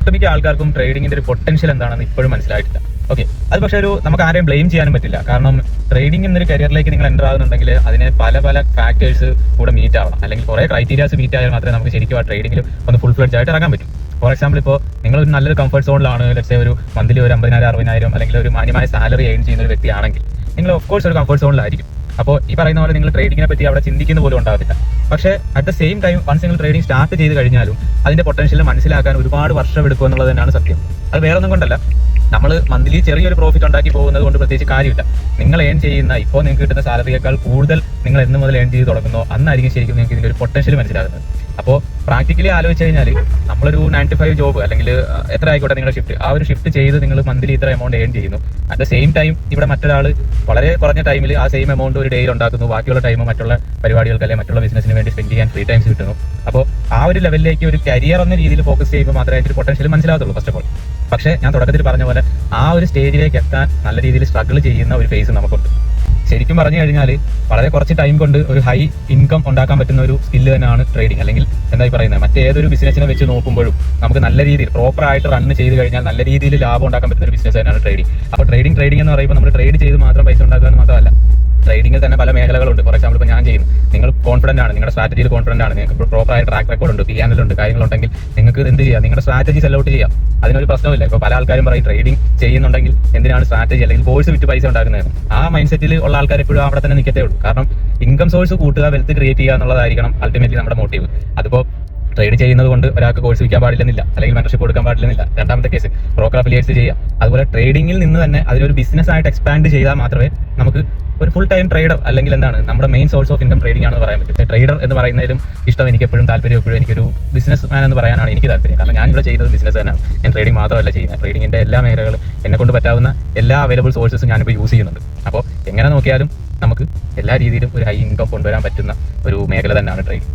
ഒട്ടുമിക്ക ആൾക്കാർക്കും ട്രേഡിങ്ങിന്റെ ഒരു പൊട്ടൻഷ്യൽ എന്താണെന്ന് ഇപ്പോഴും മനസ്സിലായിട്ടില്ല. ഓക്കെ, അത് പക്ഷേ നമുക്ക് ആരെയും ബ്ലെയിം ചെയ്യാനും പറ്റില്ല. കാരണം ട്രേഡിംഗ് എന്നൊരു കരിയറിലേക്ക് നിങ്ങൾ എൻ്റർ ആകുന്നുണ്ടെങ്കിൽ അതിന് പല പല ഫാക്ടേഴ്സ് കൂടെ മീറ്റ് ആവണം, അല്ലെങ്കിൽ കുറേ ക്രൈറ്റീരിയാസ് മീറ്റ് ആയാൽ മാത്രമേ നമുക്ക് ശരിക്കും ആ ട്രേഡിംഗിൽ ഒന്ന് ഫുൾ ഫ്ലെഡ്ജ് ആയിട്ട് ഇറങ്ങാൻ പറ്റും. ഫോർ എക്സാമ്പിൾ, ഇപ്പോൾ നിങ്ങൾ ഒരു നല്ലൊരു കംഫർട്ട് സോണിലാണ്, ലെറ്റ്സ് സേ ഒരു മന്ത്ലി ഒരു 50,000 60,000 അല്ലെങ്കിൽ ഒരു മാന്യമായ സാലറി ഏൺ ചെയ്യുന്ന ഒരു വ്യക്തിയാണെങ്കിൽ നിങ്ങൾ ഓഫ് കോഴ്സ് ഒരു കംഫർട്ട് സോണിലായിരിക്കും. അപ്പോൾ ഈ പറയുന്ന പോലെ നിങ്ങൾ ട്രേഡിങ്ങിനെ പറ്റി അവിടെ ചിന്തിക്കുന്ന പോലും ഉണ്ടാവില്ല. പക്ഷേ at the same time once നിങ്ങൾ ട്രേഡിംഗ് സ്റ്റാർട്ട് ചെയ്ത് കഴിഞ്ഞാലും അതിന്റെ പൊട്ടൻഷ്യൽ മനസ്സിലാക്കാൻ ഒരുപാട് വർഷം എടുക്കും എന്നുള്ളത് തന്നെയാണ് സത്യം. അത് വേറെ ഒന്നും കൊണ്ടല്ല, നമ്മൾ മന്ത്ലി ചെറിയൊരു പ്രോഫിറ്റ് ഉണ്ടാക്കി പോകുന്നത് കൊണ്ട് പ്രത്യേകിച്ച് കാര്യമില്ല. നിങ്ങൾ ഏൺ ചെയ്യുന്ന ഇപ്പോൾ നിങ്ങൾക്ക് കിട്ടുന്ന സാലറിയേക്കാൾ കൂടുതൽ നിങ്ങൾ എന്ന് മുതൽ ഏൺ ചെയ്ത് തുടങ്ങുന്നോ അന്നായിരിക്കും ശരിക്കും നിങ്ങൾക്ക് ഇതിന്റെ ഒരു പൊട്ടൻഷ്യൽ മനസ്സിലാകുന്നത്. അപ്പോൾ പ്രാക്ടിക്കലി ആലോചിച്ച് കഴിഞ്ഞാൽ നമ്മളൊരു 9 to 5 ജോബ് അല്ലെങ്കിൽ എത്ര ആയിക്കോട്ടെ നിങ്ങളുടെ ഷിഫ്റ്റ്, ആ ഒരു ഷിഫ്റ്റ് ചെയ്ത് നിങ്ങൾ മന്ത്ലി ഇത്ര എമൗണ്ട് ഏൺ ചെയ്യുന്നു. അറ്റ് ദ സെയിം ടൈം ഇവിടെ മറ്റൊരാൾ വളരെ കുറഞ്ഞ ടൈമിൽ ആ സെയിം എമൗണ്ട് ഒരു ഡേയിൽ ഉണ്ടാക്കുന്നു. ബാക്കിയുള്ള ടൈം മറ്റുള്ള പരിപാടികൾക്ക് അല്ലെങ്കിൽ മറ്റുള്ള ബിസിനസിന് വേണ്ടി സ്പെൻഡ് ചെയ്യാൻ ഫ്രീ ടൈംസ് കിട്ടുന്നു. അപ്പോൾ ആ ഒരു ലെവലിലേക്ക് ഒരു കരിയർ എന്ന രീതിയിൽ ഫോക്കസ് ചെയ്യുമ്പോൾ മാത്രമേ അതിന്റെ പൊട്ടൻഷ്യൽ മനസ്സിലാകത്തുള്ളൂ ഫസ്റ്റ് ഓഫ് ഓൾ. പക്ഷേ ഞാൻ തുടക്കത്തിൽ പറഞ്ഞ പോലെ ആ ഒരു സ്റ്റേജിലേക്ക് എത്താൻ നല്ല രീതിയിൽ സ്ട്രഗിൾ ചെയ്യുന്ന ഒരു ഫേസ് നമുക്കുണ്ട്. ശരിക്കും പറഞ്ഞു കഴിഞ്ഞാൽ വളരെ കുറച്ച് ടൈം കൊണ്ട് ഒരു ഹൈ ഇൻകം ഉണ്ടാക്കാൻ പറ്റുന്ന ഒരു സ്കില്ല് തന്നെയാണ് ട്രേഡിംഗ്. അല്ലെങ്കിൽ എന്തായി പറയുന്നത്, മറ്റേതൊരു ബിസിനസിനെ വെച്ച് നോക്കുമ്പോഴും നമുക്ക് നല്ല രീതിയിൽ പ്രോപ്പറായിട്ട് റൺ ചെയ്ത് കഴിഞ്ഞാൽ നല്ല രീതിയിൽ ലാഭം ഉണ്ടാക്കാൻ പറ്റുന്ന ഒരു ബിസിനസ് തന്നെയാണ് ട്രേഡിംഗ്. അപ്പോൾ ട്രേഡിംഗ് എന്ന് പറയുമ്പോൾ നമ്മൾ ട്രേഡ് ചെയ്ത് മാത്രം പൈസ ഉണ്ടാക്കുക എന്ന് മാത്രമല്ല, ട്രേഡിംഗിൽ തന്നെ പല മേഖലകളുണ്ട്. ഫോർ എക്സാമ്പിൾ, ഇപ്പോൾ ഞാൻ ചെയ്യുന്നു, നിങ്ങൾ കോൺഫിഡന്റ് ആണ്, നിങ്ങളുടെ സ്ട്രാറ്റജിയിൽ കോൺഫിഡന്റ് ആണ്, നിങ്ങൾക്ക് പ്രോപ്പറായ ട്രാക്ക് റെക്കോർഡ് ഉണ്ട്, പിയാനലുണ്ട്, കാര്യങ്ങളുണ്ടെങ്കിൽ നിങ്ങൾക്ക് എന്ത് ചെയ്യാം, നിങ്ങളുടെ സ്ട്രാറ്റജി സെൽ ഔട്ട് ചെയ്യാം. അതിനൊരു പ്രശ്നമില്ല. ഇപ്പോൾ പല ആൾക്കാരും പറയും ട്രേഡിംഗ് ചെയ്യുന്നുണ്ടെങ്കിൽ എന്തിനാണ് സ്ട്രാറ്റജി അല്ലെങ്കിൽ കോഴ്സ് വിറ്റ് പൈസ ഉണ്ടാക്കുന്നത്. ആ മൈൻഡ് സെറ്റിൽ ഉള്ള ആൾക്കാർ എപ്പോഴും അവിടെ തന്നെ നിൽക്കത്തേ ഉള്ളൂ. കാരണം ഇൻകം സോഴ്സ് കൂട്ടുക, വെൽത്ത് ക്രിയേറ്റ് ചെയ്യുക എന്നുള്ളതായിരിക്കണം അൾട്ടിമേറ്റ്ലി നമ്മുടെ മോട്ടീവ്. അതിപ്പോൾ ട്രേഡ് ചെയ്യുന്നത് കൊണ്ട് ഒരാൾക്ക് കോഴ്സ് വിൽക്കാൻ പാടില്ലെന്നില്ല, അല്ലെങ്കിൽ മെന്റർഷിപ്പ് കൊടുക്കാൻ പാടില്ലെന്നില്ല. രണ്ടാമത്തെ കേസ് ബ്രോക്കർ അഫിലിയേറ്റ്സ് ചെയ്യാം. അതുപോലെ ട്രേഡിംഗിൽ നിന്ന് തന്നെ അതിനൊരു ബിസിനസ് ആയിട്ട് എക്സ്പാൻഡ് ചെയ്താൽ മാത്രമേ നമുക്ക് ഒരു ഫുൾ ടൈം ട്രേഡർ അല്ലെങ്കിൽ എന്താണ് നമ്മുടെ main source of income trading ആണെന്ന് പറയാൻ പറ്റും. ട്രേഡർ എന്ന് പറയുന്നതിലും ഇഷ്ടം എനിക്ക് എപ്പോഴും താല്പര്യം എപ്പോഴും എനിക്കൊരു ബിസിനസ് മാൻ എന്ന് പറയാനാണ് എനിക്ക് താല്പര്യം. കാരണം ഞാൻ ഇവിടെ ചെയ്യുന്നത് ബിസിനസ് തന്നെയാണ്. ഞാൻ ട്രേഡിംഗ് മാത്രമല്ല ചെയ്യുന്നത്. ട്രേഡിങ്ങിന്റെ എല്ലാ മേഖലകളും എന്നെ കൊണ്ട് പറ്റാവുന്ന എല്ലാ അവൈലബിൾ സോഴ്സസും ഞാനിപ്പോൾ യൂസ് ചെയ്യുന്നുണ്ട്. അപ്പോൾ എങ്ങനെ നോക്കിയാലും നമുക്ക് എല്ലാ രീതിയിലും ഒരു ഹൈ ഇൻകം കൊണ്ടുവരാൻ പറ്റുന്ന ഒരു മേഖല തന്നെയാണ് ട്രേഡിംഗ്.